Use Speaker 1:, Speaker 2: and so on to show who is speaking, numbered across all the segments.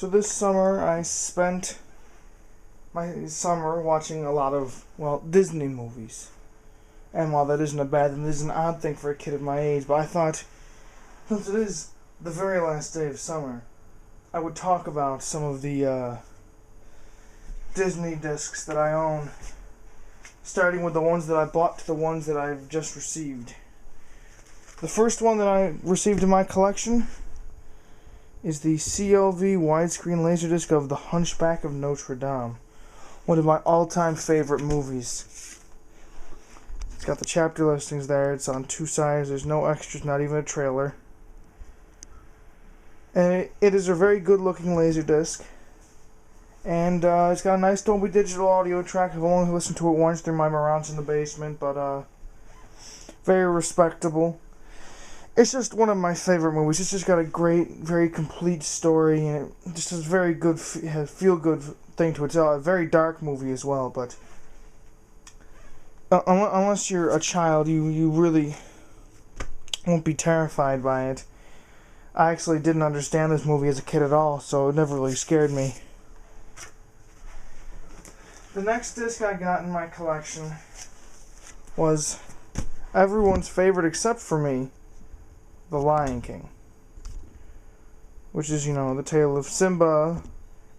Speaker 1: So this summer I spent my summer watching a lot of, well, Disney movies. And while that isn't a bad thing, this is an odd thing for a kid of my age, but I thought, since it is the very last day of summer, I would talk about some of the Disney discs that I own, starting with the ones that I bought to the ones that I've just received. The first one that I received in my collection is the CLV widescreen laserdisc of The Hunchback of Notre Dame, one of my all-time favorite movies. It's got the chapter listings there. It's on two sides. There's no extras, not even a trailer. And it is a very good-looking laserdisc. And it's got a nice Dolby Digital audio track. I've only listened to it once through my Marantz in the basement, but very respectable. It's just one of my favorite movies. It's just got a great, very complete story, and it just has a very good, feel-good thing to it. It's a very dark movie as well, but unless you're a child, you really won't be terrified by it. I actually didn't understand this movie as a kid at all, so it never really scared me. The next disc I got in my collection was everyone's favorite except for me, The Lion King. Which is, the tale of Simba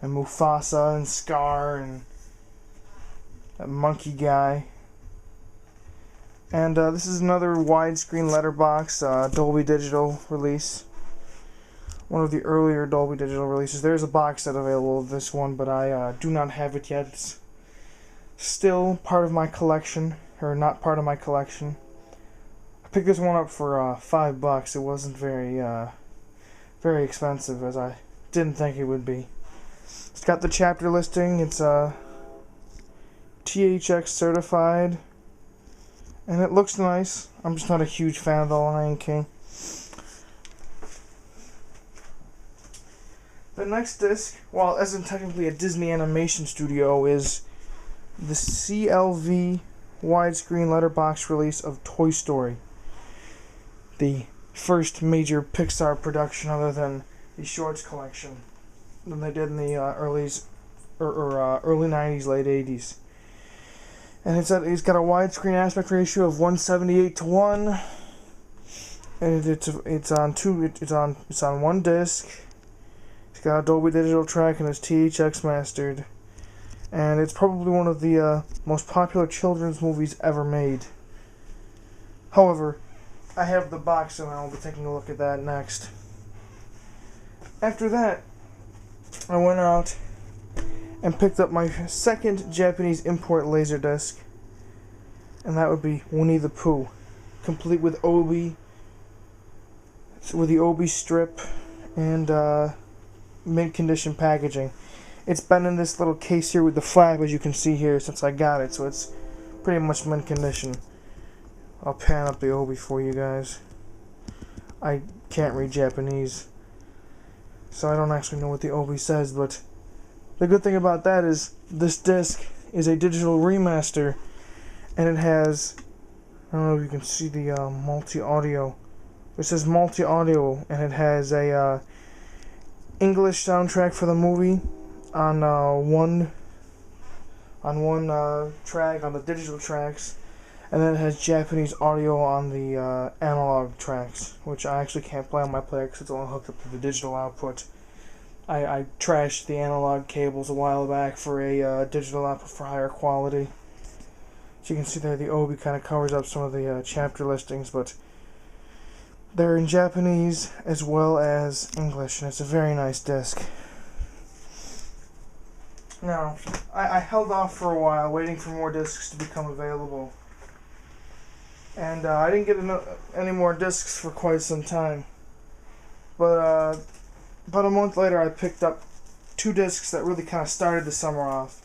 Speaker 1: and Mufasa and Scar and that monkey guy. And this is another widescreen letterbox Dolby Digital release. One of the earlier Dolby Digital releases. There's a box set available of this one, but I do not have it yet. It's still part of my collection, or not part of my collection. I picked this one up for $5. It wasn't very expensive, as I didn't think it would be. It's got the chapter listing. It's THX certified, and it looks nice. I'm just not a huge fan of The Lion King. The next disc, while it isn't technically a Disney animation studio, is the CLV widescreen letterbox release of Toy Story, the first major Pixar production other than the shorts collection that they did in the early 90s, late 80s. And it's got a widescreen aspect ratio of 178:1, and it's on one disc. It's got a Dolby Digital track and it's THX mastered. And it's probably one of the most popular children's movies ever made. However, I have the box, and I'll be taking a look at that next. After that, I went out and picked up my second Japanese import Laserdisc, and that would be Winnie the Pooh, complete with Obi, with the Obi strip, and mint-condition packaging. It's been in this little case here with the flap, as you can see here, since I got it, so it's pretty much mint condition. I'll pan up the Obi for you guys. I can't read Japanese, so I don't actually know what the Obi says, but the good thing about that is this disc is a digital remaster, and it has, I don't know if you can see the multi-audio. It says multi-audio, and it has a English soundtrack for the movie on one track, on the digital tracks, and then it has Japanese audio on the analog tracks, which I actually can't play on my player because it's only hooked up to the digital output. I trashed the analog cables a while back for a digital output for higher quality. So you can see there the Obi kind of covers up some of the chapter listings, but they're in Japanese as well as English, and it's a very nice disc. Now, I held off for a while, waiting for more discs to become available. And I didn't get any more discs for quite some time. But about a month later, I picked up two discs that really kind of started the summer off.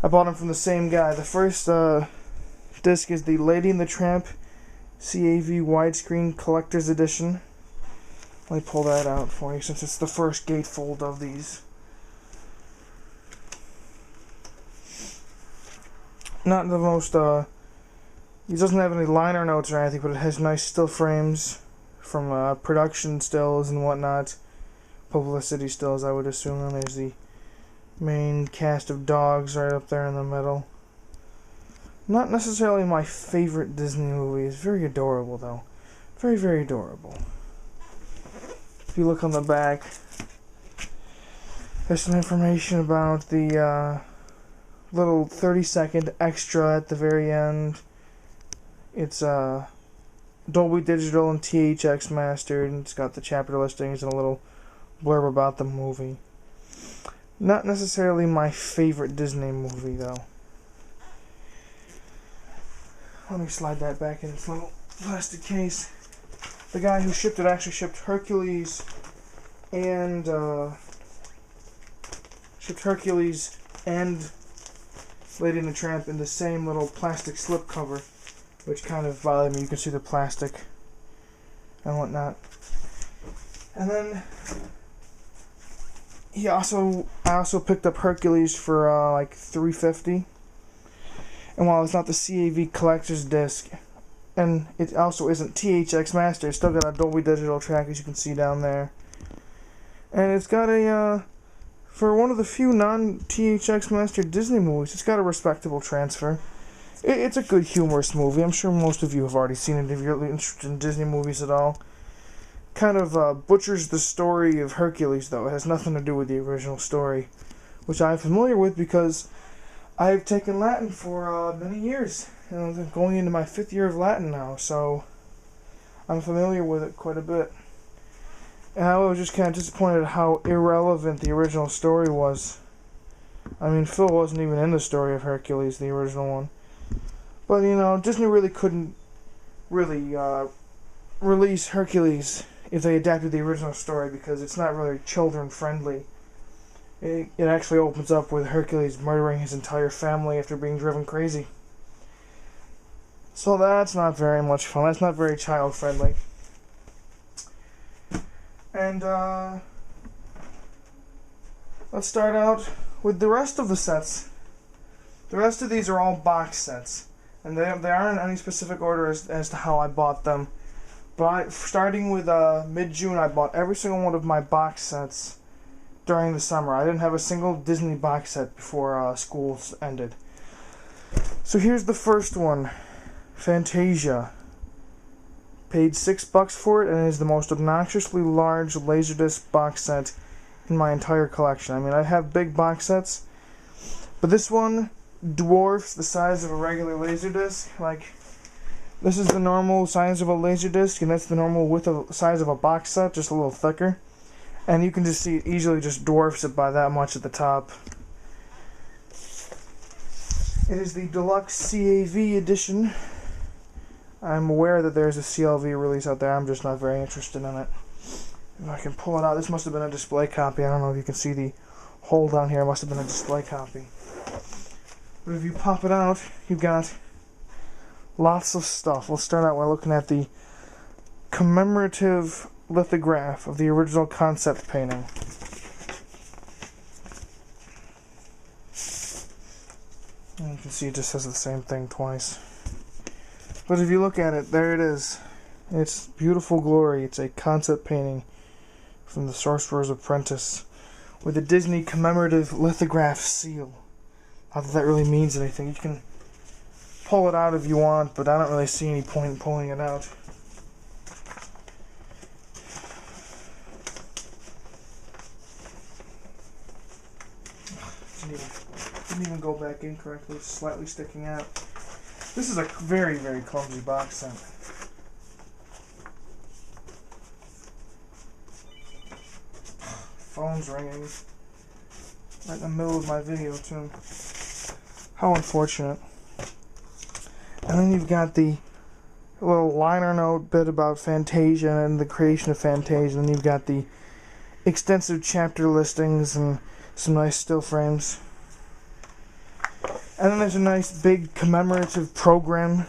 Speaker 1: I bought them from the same guy. The first disc is the Lady and the Tramp CAV widescreen collector's edition. Let me pull that out for you, since it's the first gatefold of these. Not the most, it doesn't have any liner notes or anything, but it has nice still frames from production stills and whatnot, publicity stills, I would assume. And there's the main cast of dogs right up there in the middle. Not necessarily my favorite Disney movie. It's very adorable, though. Very, very adorable. If you look on the back, there's some information about the little 30-second extra at the very end. It's Dolby Digital and THX mastered, and it's got the chapter listings and a little blurb about the movie. Not necessarily my favorite Disney movie, though. Let me slide that back in its little plastic case. The guy who shipped it actually shipped Hercules and Lady and the Tramp in the same little plastic slip cover, which kind of bothered me. You can see the plastic and whatnot. And then I also picked up Hercules for like $3.50. And while it's not the CAV collector's disc, and it also isn't THX master, it's still got a Dolby Digital track, as you can see down there. And it's got a for one of the few non-THX master Disney movies, it's got a respectable transfer. It's a good humorous movie. I'm sure most of you have already seen it if you're interested in Disney movies at all. Kind of butchers the story of Hercules, though. It has nothing to do with the original story, which I'm familiar with because I've taken Latin for many years. I'm going into my 5th year of Latin now, so I'm familiar with it quite a bit. And I was just kind of disappointed at how irrelevant the original story was. I mean, Phil wasn't even in the story of Hercules, the original one. But, you know, Disney really couldn't release Hercules if they adapted the original story because it's not really children-friendly. It actually opens up with Hercules murdering his entire family after being driven crazy. So that's not very much fun. That's not very child-friendly. And, let's start out with the rest of the sets. The rest of these are all box sets. And they aren't in any specific order as to how I bought them. But starting with mid-June, I bought every single one of my box sets during the summer. I didn't have a single Disney box set before school ended. So here's the first one, Fantasia. Paid $6 for it, and it is the most obnoxiously large Laserdisc box set in my entire collection. I mean, I have big box sets, but this one dwarfs the size of a regular Laserdisc. Like, this is the normal size of a Laserdisc, and that's the normal width of size of a box set, just a little thicker. And you can just see it easily just dwarfs it by that much at the top. It is the Deluxe CAV edition. I'm aware that there's a CLV release out there. I'm just not very interested in it. If I can pull it out, this must have been a display copy. I don't know if you can see the hole down here. It must have been a display copy. But if you pop it out, you've got lots of stuff. We'll start out by looking at the commemorative lithograph of the original concept painting. And you can see it just says the same thing twice. But if you look at it, there it is. It's beautiful glory. It's a concept painting from the Sorcerer's Apprentice with a Disney commemorative lithograph seal. Not that that really means anything. You can pull it out if you want, but I don't really see any point in pulling it out. Didn't even go back in correctly. It's slightly sticking out. This is a very, very clumsy box set. Phone's ringing right in the middle of my video too. How unfortunate. And then you've got the little liner note bit about Fantasia and the creation of Fantasia, and you've got the extensive chapter listings and some nice still frames. And then there's a nice big commemorative program.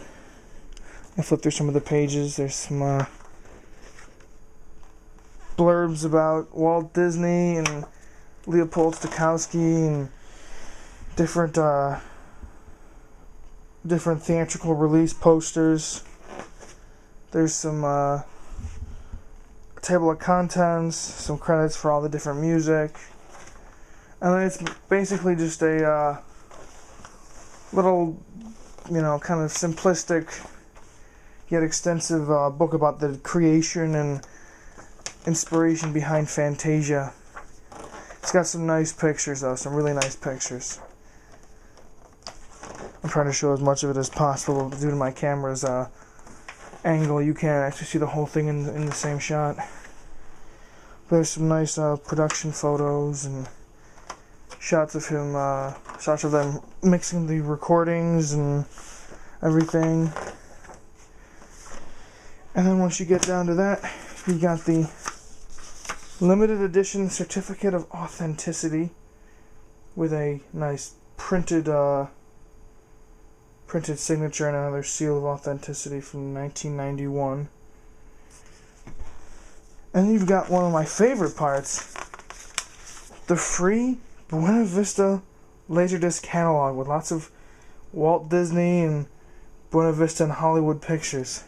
Speaker 1: I flip through some of the pages. There's some blurbs about Walt Disney and Leopold Stokowski and different theatrical release posters. There's some table of contents, some credits for all the different music, and then it's basically just a little, kind of simplistic yet extensive book about the creation and inspiration behind Fantasia. It's got some nice pictures though, some really nice pictures. I'm trying to show as much of it as possible, but due to my camera's angle, you can't actually see the whole thing in the same shot. There's some nice production photos and shots of him, shots of them mixing the recordings and everything. And then once you get down to that, you got the limited edition certificate of authenticity with a nice printed signature and another seal of authenticity from 1991. And then you've got one of my favorite parts, the free Buena Vista Laserdisc catalog with lots of Walt Disney and Buena Vista and Hollywood pictures.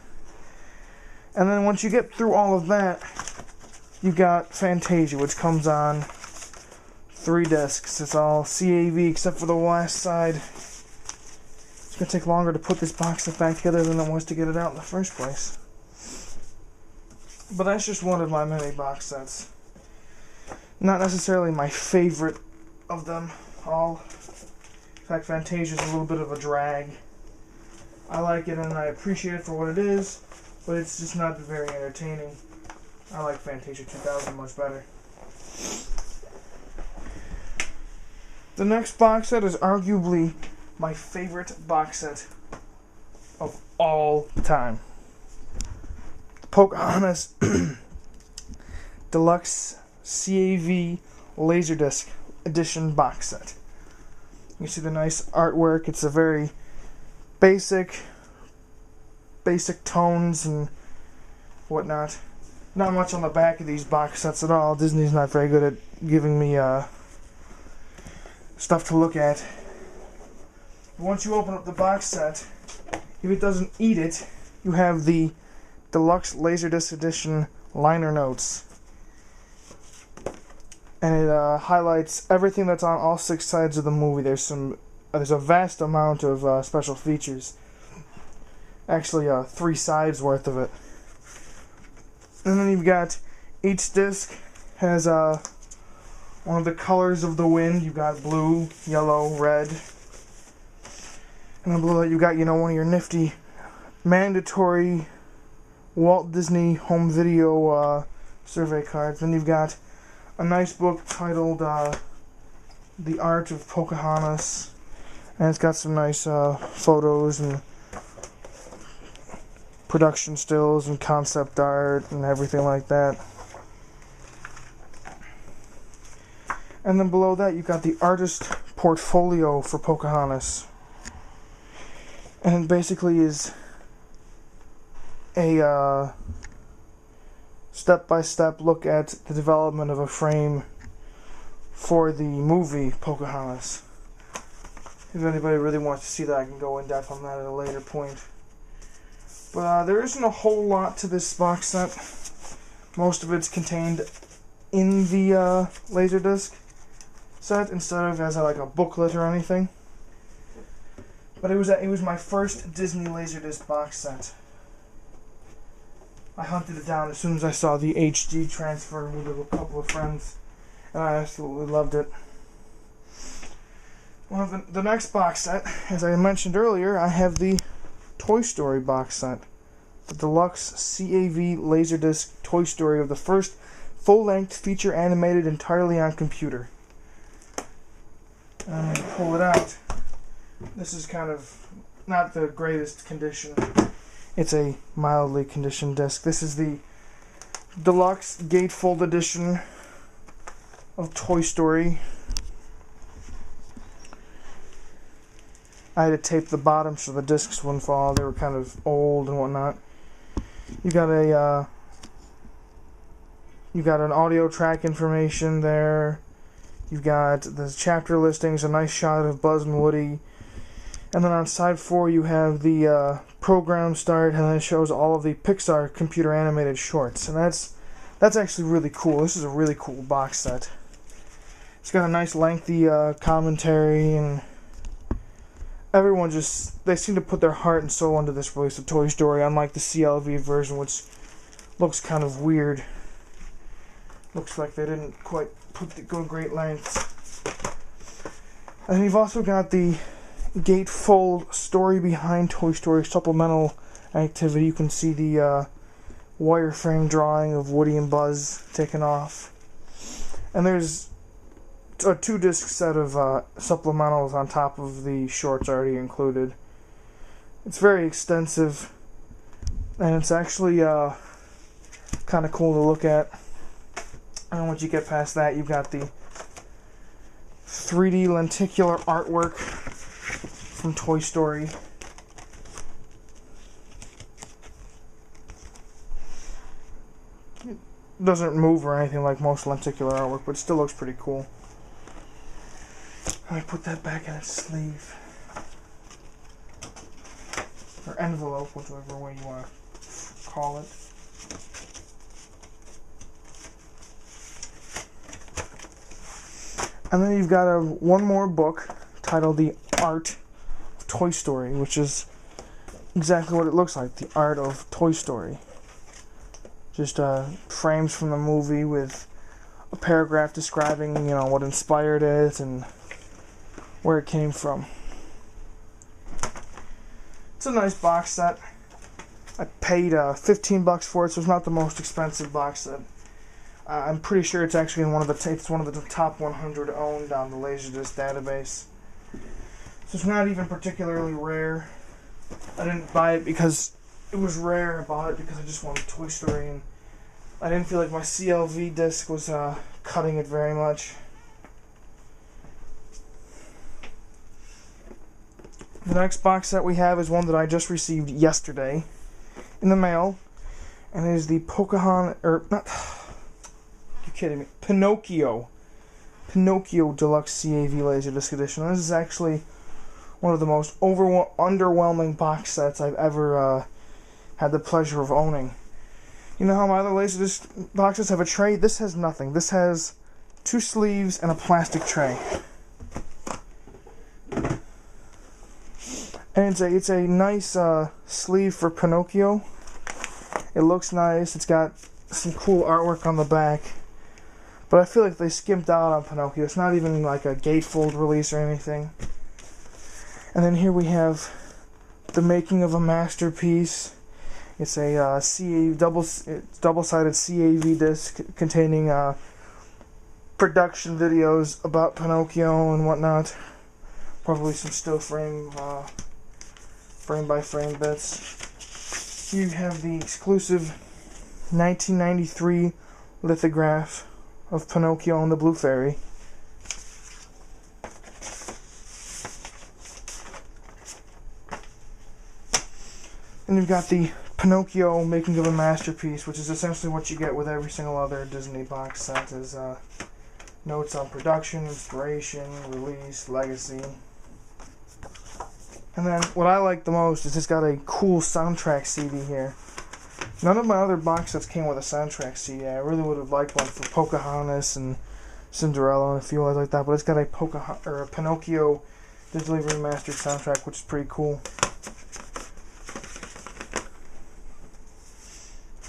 Speaker 1: And then once you get through all of that, you got Fantasia, which comes on 3 discs. It's all CAV except for the last side. It's going to take longer to put this box set back together than it was to get it out in the first place. But that's just one of my many box sets. Not necessarily my favorite of them all. In fact, Fantasia's a little bit of a drag. I like it and I appreciate it for what it is, but it's just not very entertaining. I like Fantasia 2000 much better. The next box set is arguably my favorite box set of all time. Pocahontas Deluxe CAV Laserdisc Edition box set. You see the nice artwork. It's a very basic tones and whatnot. Not much on the back of these box sets at all. Disney's not very good at giving me stuff to look at. But once you open up the box set, if it doesn't eat it, you have the Deluxe Laserdisc Edition liner notes. And it highlights everything that's on all 6 sides of the movie. There's a vast amount of special features. Actually, 3 sides worth of it. And then you've got each disc has one of the colors of the wind. You've got blue, yellow, red. And then below that you've got, one of your nifty mandatory Walt Disney home video survey cards. Then you've got a nice book titled The Art of Pocahontas. And it's got some nice photos and production stills and concept art and everything like that. And then below that you've got the artist portfolio for Pocahontas. And it basically is a step-by-step look at the development of a frame for the movie Pocahontas. If anybody really wants to see that, I can go in depth on that at a later point. But there isn't a whole lot to this box set. Most of it's contained in the Laserdisc set instead of as like a booklet or anything. But it was my first Disney Laserdisc box set. I hunted it down as soon as I saw the HD transfer with a couple of friends, and I absolutely loved it. The next box set, as I mentioned earlier, I have the Toy Story box set. The Deluxe CAV Laserdisc Toy Story of the first full-length feature animated entirely on computer. I'm going to pull it out. This is kind of not the greatest condition. It's a mildly conditioned disc. This is the Deluxe Gatefold edition of Toy Story. I had to tape the bottom so the discs wouldn't fall. They were kind of old and whatnot. You got an audio track information there. You've got the chapter listings, a nice shot of Buzz and Woody. And then on side 4 you have the program start, and then it shows all of the Pixar computer animated shorts. And that's That's actually really cool. This is a really cool box set. It's got a nice lengthy commentary, and everyone they seem to put their heart and soul into this release of Toy Story, unlike the CLV version, which looks kind of weird. Looks like they didn't quite go great lengths. And you've also got the gatefold story behind Toy Story supplemental activity. You can see the wireframe drawing of Woody and Buzz taken off. And there's a 2-disc set of supplementals on top of the shorts already included. It's very extensive, and it's actually kind of cool to look at. And once you get past that, you've got the 3D lenticular artwork from Toy Story. It doesn't move or anything like most lenticular artwork, but it still looks pretty cool. Let me put that back in its sleeve. Or envelope, whichever way you want to call it. And then you've got one more book titled The Art of Toy Story, which is exactly what it looks like, The Art of Toy Story. Just frames from the movie with a paragraph describing, what inspired it and where it came from. It's a nice box set. I paid $15 for it, so it's not the most expensive box set. I'm pretty sure it's actually in one of the top 100 owned on the Laserdisc database. So it's not even particularly rare. I didn't buy it because it was rare. I bought it because I just wanted Toy Story, and I didn't feel like my CLV disc was cutting it very much. The next box set we have is one that I just received yesterday in the mail, and it is the Pinocchio Deluxe CAV Laserdisc Edition. This is actually one of the most underwhelming box sets I've ever had the pleasure of owning. You know how my other Laserdisc boxes have a tray? This has nothing. This has 2 sleeves and a plastic tray. And it's a nice sleeve for Pinocchio. It looks nice. It's got some cool artwork on the back. But I feel like they skimped out on Pinocchio. It's not even like a gatefold release or anything. And then here we have The Making of a Masterpiece. It's a double-sided CAV disc containing production videos about Pinocchio and whatnot. Probably some still frame-by-frame bits. You have the exclusive 1993 lithograph of Pinocchio and the Blue Fairy. And you've got the Pinocchio Making of a Masterpiece, which is essentially what you get with every single other Disney box set, is notes on production, inspiration, release, legacy. And then what I like the most is it's got a cool soundtrack CD here. None of my other box sets came with a soundtrack CD. I really would have liked one for Pocahontas and Cinderella and a few others like that, but it's got a Pinocchio digitally remastered soundtrack, which is pretty cool.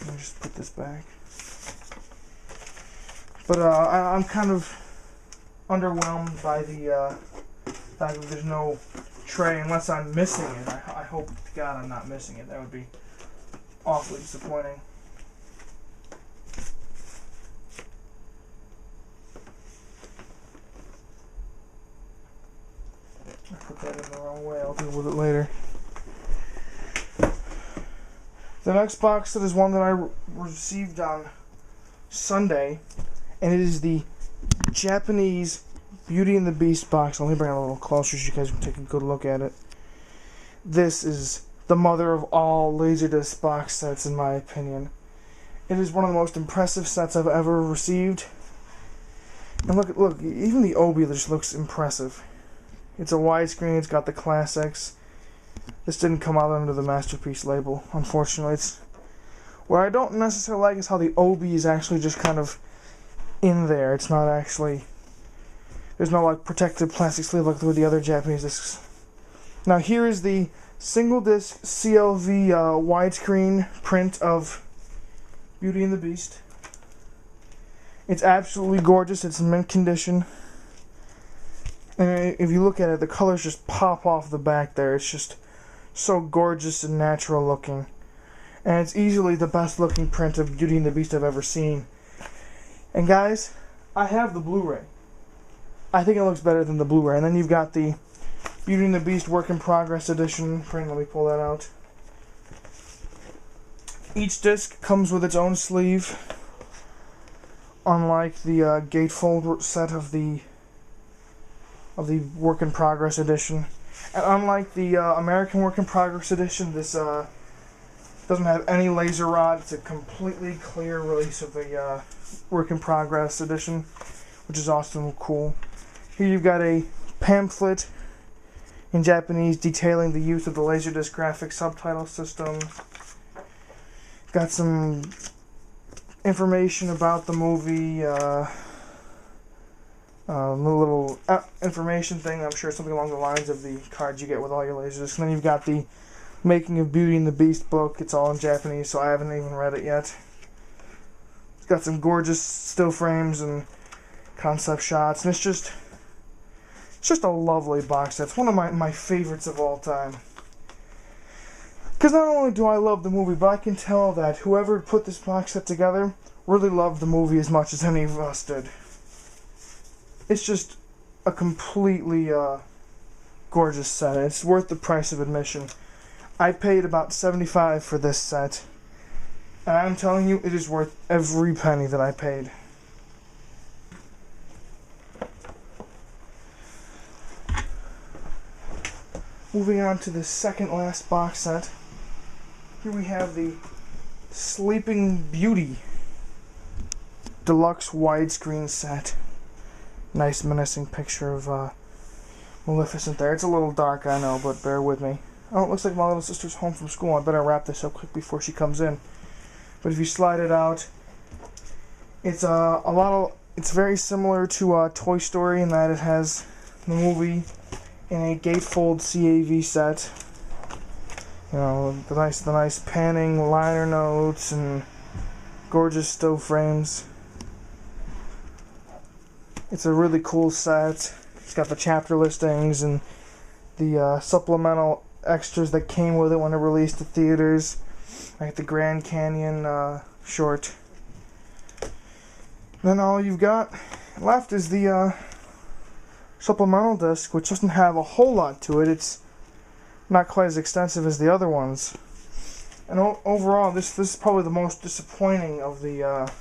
Speaker 1: Let me just put this back. But I'm kind of underwhelmed by the fact that there's no tray, unless I'm missing it. I hope to God I'm not missing it. That would be awfully disappointing. I put that in the wrong way. I'll deal with it later. The next box set is one that I received on Sunday, and it is the Japanese Beauty and the Beast box. Let me bring it a little closer so you guys can take a good look at it. This is the mother of all Laserdisc box sets, in my opinion. It is one of the most impressive sets I've ever received. And look, even the Obi just looks impressive. It's a widescreen, it's got the classics. This didn't come out under the Masterpiece label, unfortunately. It's What I don't necessarily like is how the Obi is actually just kind of in there. It's not actually... There's no like protective plastic sleeve like with the other Japanese discs. Now here is the single disc CLV widescreen print of Beauty and the Beast. It's absolutely gorgeous. It's in mint condition. And if you look at it, the colors just pop off the back there. It's just so gorgeous and natural looking. And it's easily the best looking print of Beauty and the Beast I've ever seen. And guys, I have the Blu-ray. I think it looks better than the Blu-ray. And then you've got the Beauty and the Beast Work in Progress edition print. Let me pull that out. Each disc comes with its own sleeve, unlike the gatefold set of the Work in Progress edition. And unlike the American Work in Progress edition, this doesn't have any laser rod. It's a completely clear release of the Work in Progress edition, which is awesome and cool. Here you've got a pamphlet in Japanese detailing the use of the Laserdisc graphic subtitle system. Got some information about the movie, a little information thing. I'm sure something along the lines of the cards you get with all your Laserdiscs. And then you've got the Making of Beauty and the Beast book. It's all in Japanese, so I haven't even read it yet. It's got some gorgeous still frames and concept shots, and it's just a lovely box set. It's one of my favorites of all time. Because not only do I love the movie, but I can tell that whoever put this box set together really loved the movie as much as any of us did. It's just a completely gorgeous set. It's worth the price of admission. I paid about $75 for this set, and I'm telling you, it is worth every penny that I paid. Moving on to the second last box set. Here we have the Sleeping Beauty Deluxe widescreen set. Nice menacing picture of Maleficent there. It's a little dark, I know, but bear with me. Oh, it looks like my little sister's home from school. I better wrap this up quick before she comes in. But if you slide it out, it's it's very similar to Toy Story in that it has the movie in a gatefold CAV set. You know, the nice panning liner notes and gorgeous still frames. It's a really cool set. It's got the chapter listings and the supplemental extras that came with it when it released to theaters, like the Grand Canyon short. Then all you've got left is the supplemental disc, which doesn't have a whole lot to it. It's not quite as extensive as the other ones. And overall, this is probably the most disappointing of the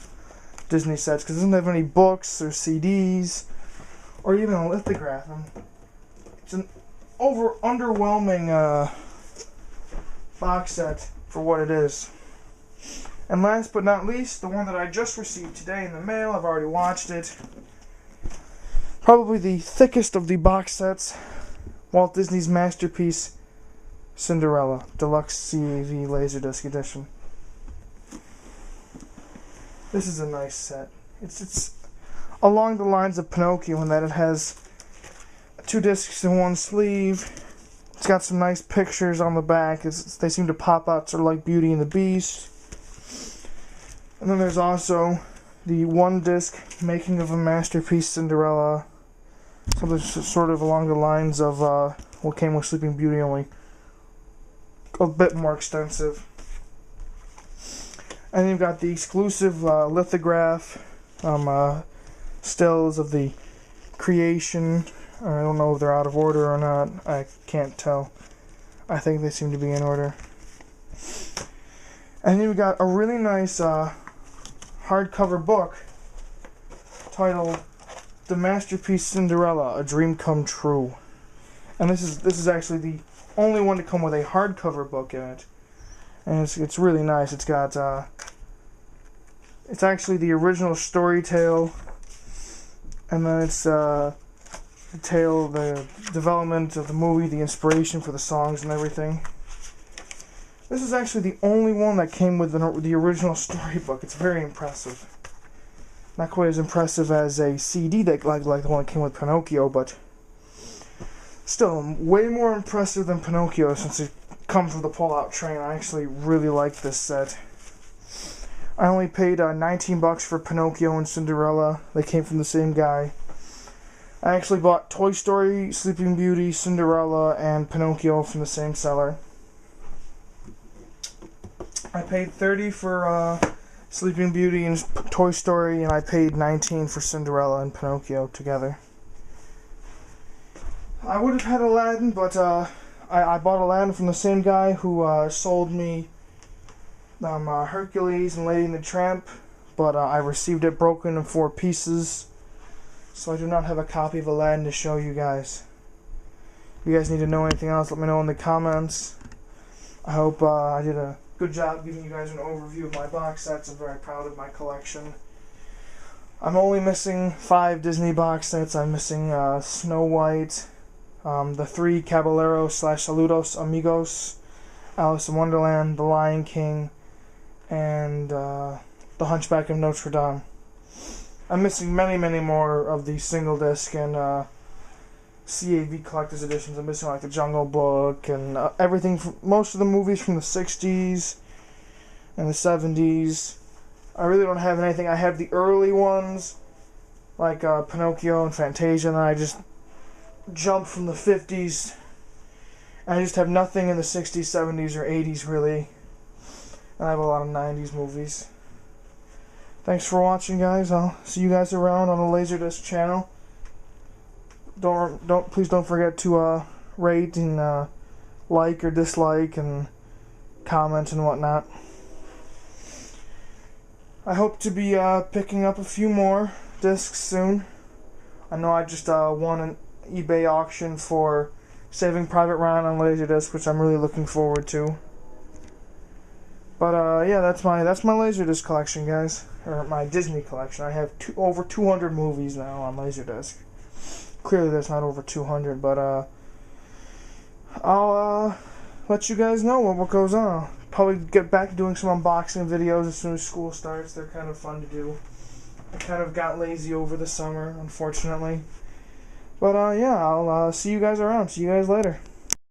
Speaker 1: Disney sets, because it doesn't have any books or CDs or even a lithograph. And it's an underwhelming box set for what it is. And last but not least, the one that I just received today in the mail. I've already watched it. Probably the thickest of the box sets, Walt Disney's masterpiece, Cinderella Deluxe CAV Laserdisc Edition. This is a nice set. It's along the lines of Pinocchio in that it has 2 discs in one sleeve. It's got some nice pictures on the back. They seem to pop out sort of like Beauty and the Beast. And then there's also the 1 disc Making of a Masterpiece Cinderella. Something sort of along the lines of what came with Sleeping Beauty, only a bit more extensive. And you've got the exclusive lithograph stills of the creation. I don't know if they're out of order or not. I can't tell. I think they seem to be in order. And then you've got a really nice hardcover book titled The Masterpiece Cinderella, A Dream Come True. And this is actually the only one to come with a hardcover book in it. And it's really nice. It's got it's actually the original story tale, and then it's the development of the movie, the inspiration for the songs and everything. This is actually the only one that came with the original storybook. It's very impressive. Not quite as impressive as a CD that like the one that came with Pinocchio, but still way more impressive than Pinocchio since it comes with a pull-out train. I actually really like this set. I only paid $19 for Pinocchio and Cinderella. They came from the same guy. I actually bought Toy Story, Sleeping Beauty, Cinderella, and Pinocchio from the same seller. I paid $30 for Sleeping Beauty and Toy Story, and I paid $19 for Cinderella and Pinocchio together. I would have had Aladdin, but I bought Aladdin from the same guy who sold me Hercules and Lady and the Tramp, but I received it broken in 4 pieces, so I do not have a copy of Aladdin to show you guys. If you guys need to know anything else, let me know in the comments. I hope I did a good job giving you guys an overview of my box sets. I'm very proud of my collection. I'm only missing 5 Disney box sets. I'm missing Snow White, the 3 Caballeros / Saludos Amigos, Alice in Wonderland, The Lion King, and The Hunchback of Notre Dame. I'm missing many more of the single disc and CAV collector's editions. I'm missing like the Jungle Book and everything from most of the movies from the 60s and the 70s. I really don't have anything. I have the early ones like Pinocchio and Fantasia, and then I just jumped from the 50s. And I just have nothing in the 60s, 70s, or 80s really. And I have a lot of 90s movies. Thanks for watching, guys. I'll see you guys around on the Laserdisc channel. Please don't forget to rate and like or dislike and comment and whatnot. I hope to be picking up a few more discs soon. I know I just won an eBay auction for Saving Private Ryan on Laserdisc, which I'm really looking forward to. But yeah, that's my Laserdisc collection, guys, or my Disney collection. I have over 200 movies now on Laserdisc. Clearly, there's not over 200, but I'll let you guys know what goes on. I'll probably get back to doing some unboxing videos as soon as school starts. They're kind of fun to do. I kind of got lazy over the summer, unfortunately. But yeah, I'll see you guys around. See you guys later.